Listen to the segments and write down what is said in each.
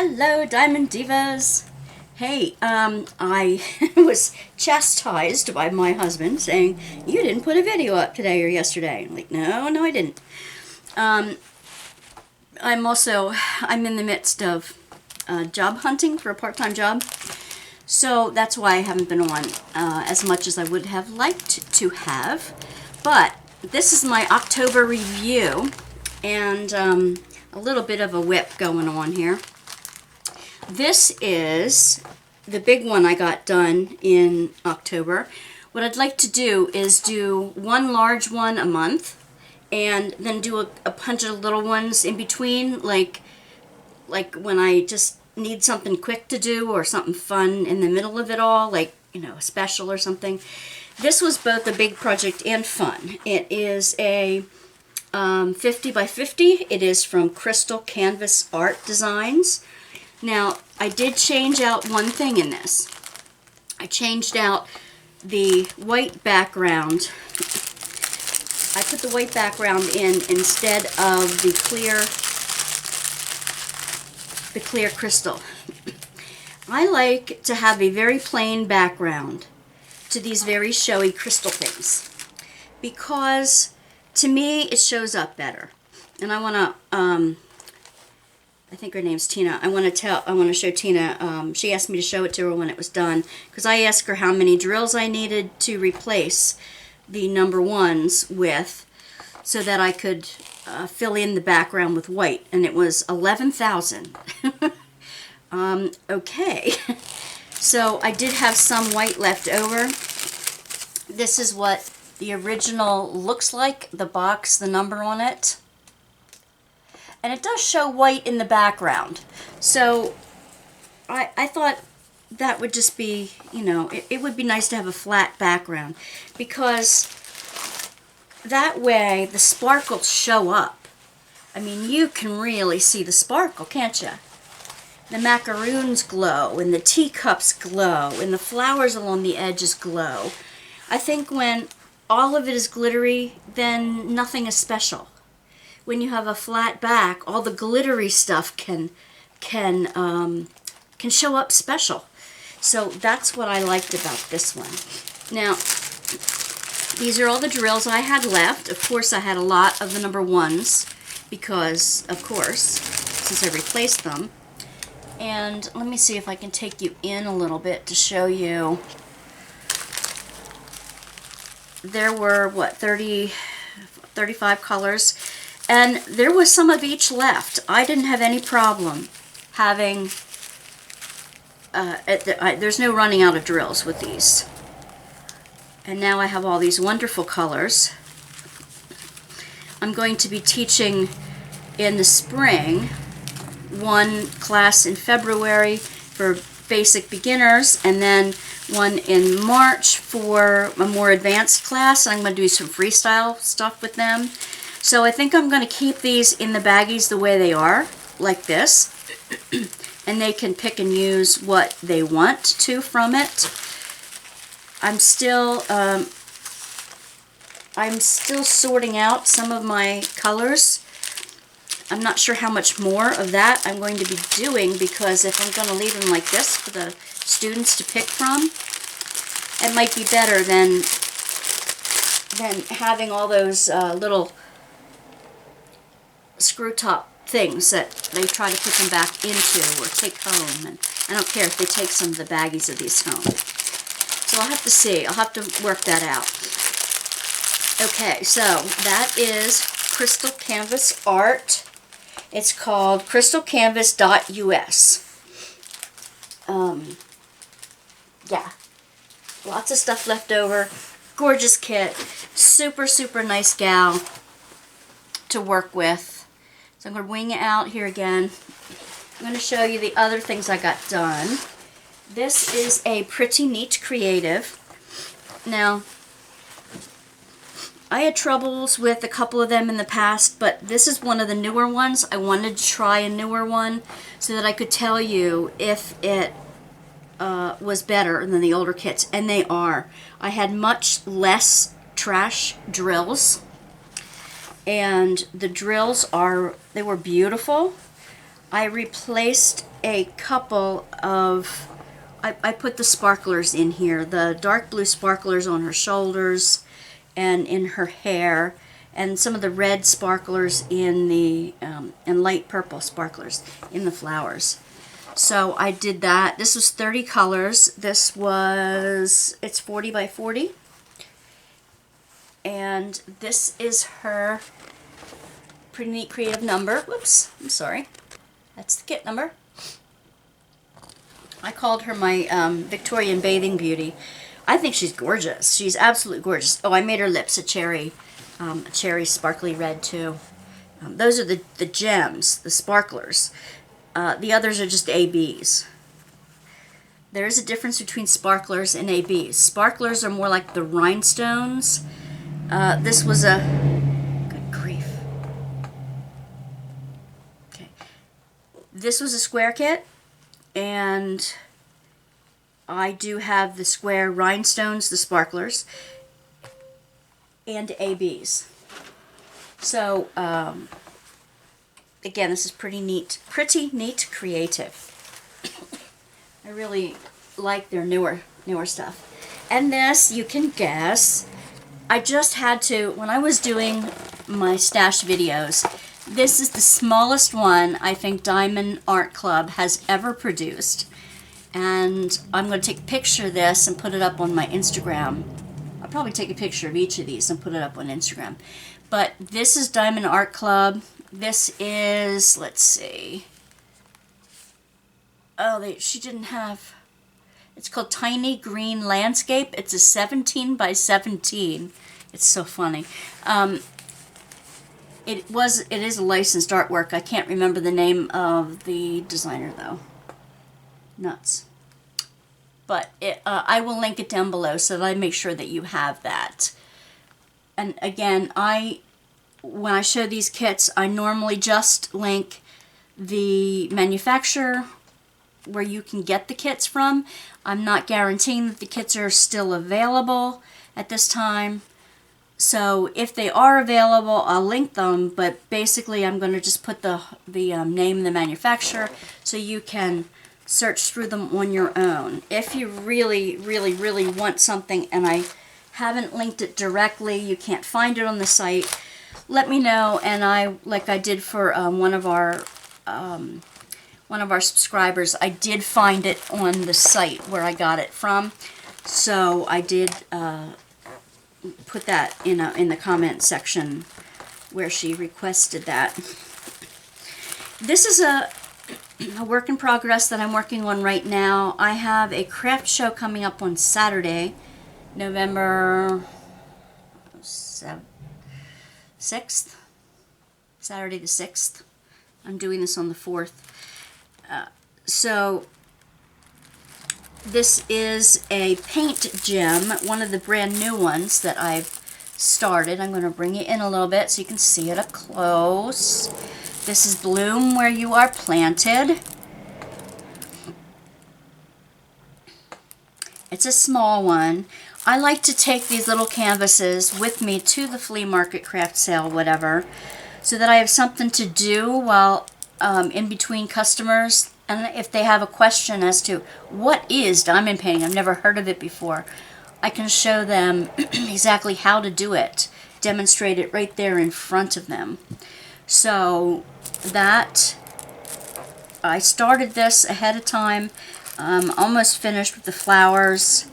Hello, Diamond Divas. Hey, I was chastised by my husband saying, you didn't put a video up today or yesterday. I'm like, no, I didn't. Um, I'm in the midst of job hunting for a part-time job. So that's why I haven't been on as much as I would have liked to have. But this is my October review and a little bit of a whip going on here. This is the big one I got done in October. What I'd like to do is do one large one a month and then do a bunch of little ones in between, like when I just need something quick to do or something fun in the middle of it all, like, you know, a special or something. This was both a big project and fun. It is a 50 by 50. It is from Crystal Canvas Art Designs. Now, I did change out one thing in this. I changed out the white background. I put the white background in instead of the clear crystal. I like to have a very plain background to these very showy crystal things because to me it shows up better. And I want to I think her name's Tina. I want to show Tina. She asked me to show it to her when it was done because I asked her how many drills I needed to replace the number ones with so that I could fill in the background with white, and it was 11,000. Okay. So I did have some white left over. This is what the original looks like, the box, the number on it. And it does show white in the background. So I thought that would just be, you know, it would be nice to have a flat background because that way the sparkles show up. I mean, you can really see the sparkle, can't you? The macaroons glow and the teacups glow and the flowers along the edges glow. I think when all of it is glittery, then nothing is special. When you have a flat back, all the glittery stuff can show up special. So that's what I liked about this one. Now, these are all the drills I had left. Of course, I had a lot of the number ones because, of course, since I replaced them. And let me see if I can take you in a little bit to show you. There were, what, 35 colors. And there was some of each left. I didn't have any problem having, there's no running out of drills with these. And now I have all these wonderful colors. I'm going to be teaching in the spring one class in February for basic beginners and then one in March for a more advanced class. I'm going to do some freestyle stuff with them. So I think I'm going to keep these in the baggies the way they are, like this, and they can pick and use what they want to from it. I'm still sorting out some of my colors. I'm not sure how much more of that I'm going to be doing because if I'm going to leave them like this for the students to pick from, it might be better than having all those little screw top things that they try to put them back into or take home, and I don't care if they take some of the baggies of these home. So I'll have to see. I'll have to work that out. Okay, so that is Crystal Canvas Art. It's called crystalcanvas.us. Yeah, lots of stuff left over. Gorgeous kit. Super, super nice gal to work with. So I'm going to wing it out here again. I'm going to show you the other things I got done. This is a Pretty Neat Creative. Now, I had troubles with a couple of them in the past, but this is one of the newer ones. I wanted to try a newer one so that I could tell you if it was better than the older kits, and they are. I had much less trash drills. And the drills were beautiful. I replaced a couple of, I put the sparklers in here, the dark blue sparklers on her shoulders and in her hair, and some of the red sparklers in the, and light purple sparklers in the flowers. So I did that. This was 30 colors. This was, it's 40 by 40. And this is her pretty neat creative number. Whoops, I'm sorry. That's the kit number. I called her my Victorian Bathing Beauty. I think she's gorgeous. She's absolutely gorgeous. Oh, I made her lips a cherry sparkly red too. Those are the gems, the sparklers. The others are just ABs. There is a difference between sparklers and ABs. Sparklers are more like the rhinestones. This was a, good grief. Okay. This was a square kit, and I do have the square rhinestones, the sparklers, and ABs. So, again, this is pretty neat creative. I really like their newer stuff. And this, you can guess, I just had to, when I was doing my stash videos, this is the smallest one I think Diamond Art Club has ever produced. And I'm going to take a picture of this and put it up on my Instagram. I'll probably take a picture of each of these and put it up on Instagram. But this is Diamond Art Club. This is, let's see. Oh, she didn't have, it's called Tiny Green Landscape. It's a 17 by 17. It's so funny. It is a licensed artwork. I can't remember the name of the designer though. Nuts. But I will link it down below so that I make sure that you have that. And again, when I show these kits, I normally just link the manufacturer where you can get the kits from. I'm not guaranteeing that the kits are still available at this time. So if they are available, I'll link them, but basically I'm going to just put the name of the manufacturer so you can search through them on your own. If you really, really, really want something and I haven't linked it directly, you can't find it on the site, let me know, and like I did for one of our subscribers, I did find it on the site where I got it from, so I did put that in the comment section where she requested that. This is a work in progress that I'm working on right now. I have a craft show coming up on Saturday, November 6th. Saturday the 6th. I'm doing this on the 4th. So this is a paint gem, one of the brand new ones that I've started. I'm going to bring it in a little bit so you can see it up close. This is Bloom Where You Are Planted. It's a small one. I like to take these little canvases with me to the flea market, craft sale, whatever, so that I have something to do while in between customers. And if they have a question as to what is diamond painting, I've never heard of it before, I can show them exactly how to do it, demonstrate it right there in front of them. So that, I started this ahead of time, almost finished with the flowers.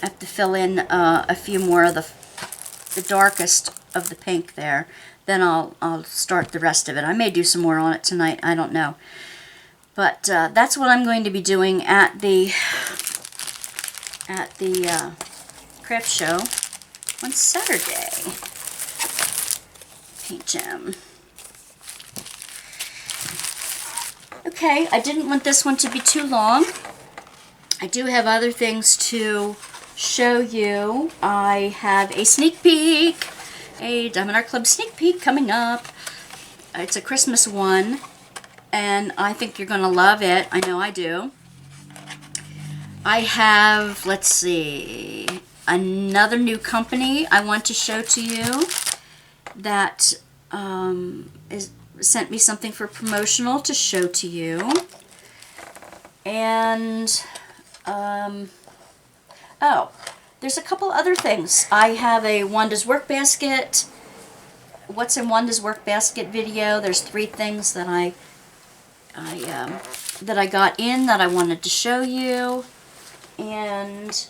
I have to fill in a few more of the darkest of the pink there. Then I'll start the rest of it. I may do some more on it tonight, I don't know. But that's what I'm going to be doing at the craft show on Saturday. Paint gem. Okay, I didn't want this one to be too long. I do have other things to show you. I have a sneak peek, a Diamond Art Club sneak peek coming up. It's a Christmas one, and I think you're going to love it. I know I do. I have, let's see, another new company I want to show to you that sent me something for promotional to show to you. And, oh, there's a couple other things. I have a Wanda's Workbasket, what's in Wanda's Workbasket video. There's 3 things that I got in that I wanted to show you. And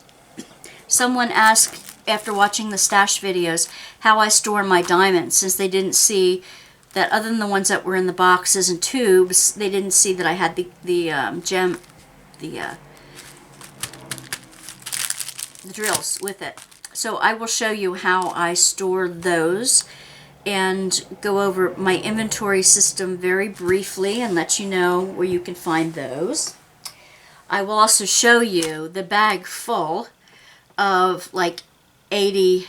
someone asked after watching the stash videos how I store my diamonds, since they didn't see that other than the ones that were in the boxes and tubes, they didn't see that I had the drills with it. So I will show you how I store those and go over my inventory system very briefly and let you know where you can find those. I will also show you the bag full of like 80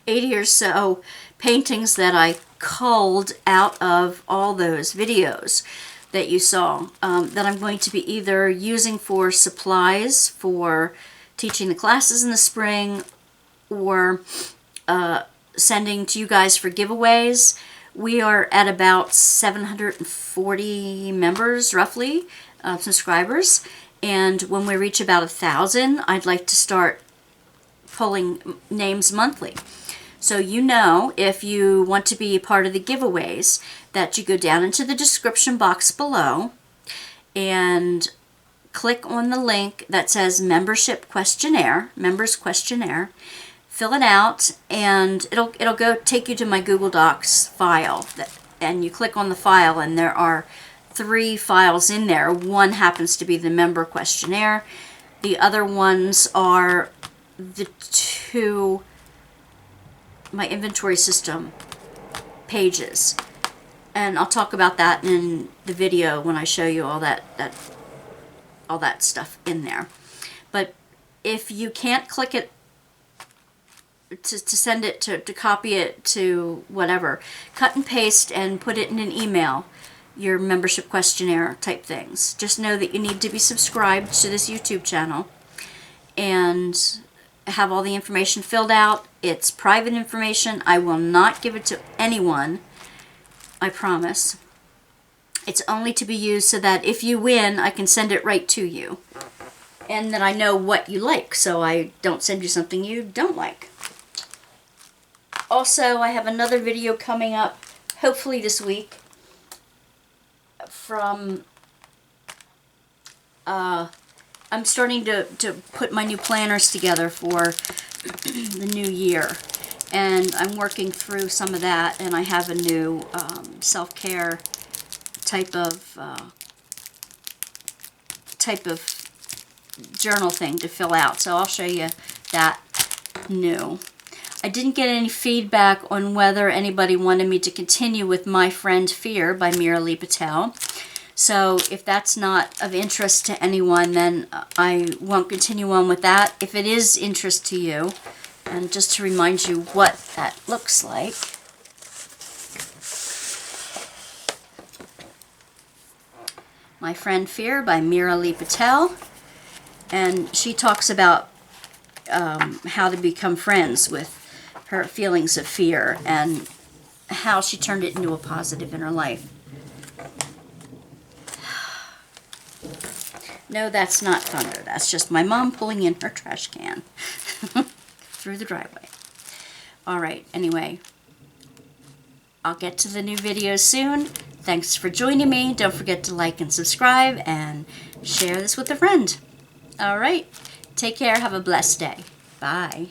or so paintings that I culled out of all those videos that you saw, that I'm going to be either using for supplies for teaching the classes in the spring, or sending to you guys for giveaways. We are at about 740 members, roughly, subscribers, and when we reach about 1,000, I'd like to start pulling names monthly. So you know, if you want to be a part of the giveaways, that you go down into the description box below and click on the link that says Membership Questionnaire, Members Questionnaire, fill it out, and it'll go take you to my Google Docs file, and you click on the file, and there are 3 files in there. One happens to be the Member Questionnaire. The other ones are the 2 my inventory system pages, and I'll talk about that in the video when I show you all that stuff in there. But if you can't click it to send it, to copy it to whatever, cut and paste and put it in an email, your membership questionnaire type things. Just know that you need to be subscribed to this YouTube channel and have all the information filled out. It's private information. I will not give it to anyone, I promise. It's only to be used so that if you win, I can send it right to you, and that I know what you like, so I don't send you something you don't like. Also, I have another video coming up, hopefully this week, from I'm starting to put my new planners together for the new year, and I'm working through some of that, and I have a new self-care type of journal thing to fill out, so I'll show you that new. I didn't get any feedback on whether anybody wanted me to continue with My Friend Fear by Meera Lee Patel. So if that's not of interest to anyone, then I won't continue on with that. If it is interest to you, and just to remind you what that looks like. My Friend Fear by Meera Lee Patel. And she talks about how to become friends with her feelings of fear and how she turned it into a positive in her life. No, that's not thunder. That's just my mom pulling in her trash can through the driveway. All right, anyway, I'll get to the new videos soon. Thanks for joining me. Don't forget to like and subscribe and share this with a friend. All right, take care. Have a blessed day. Bye.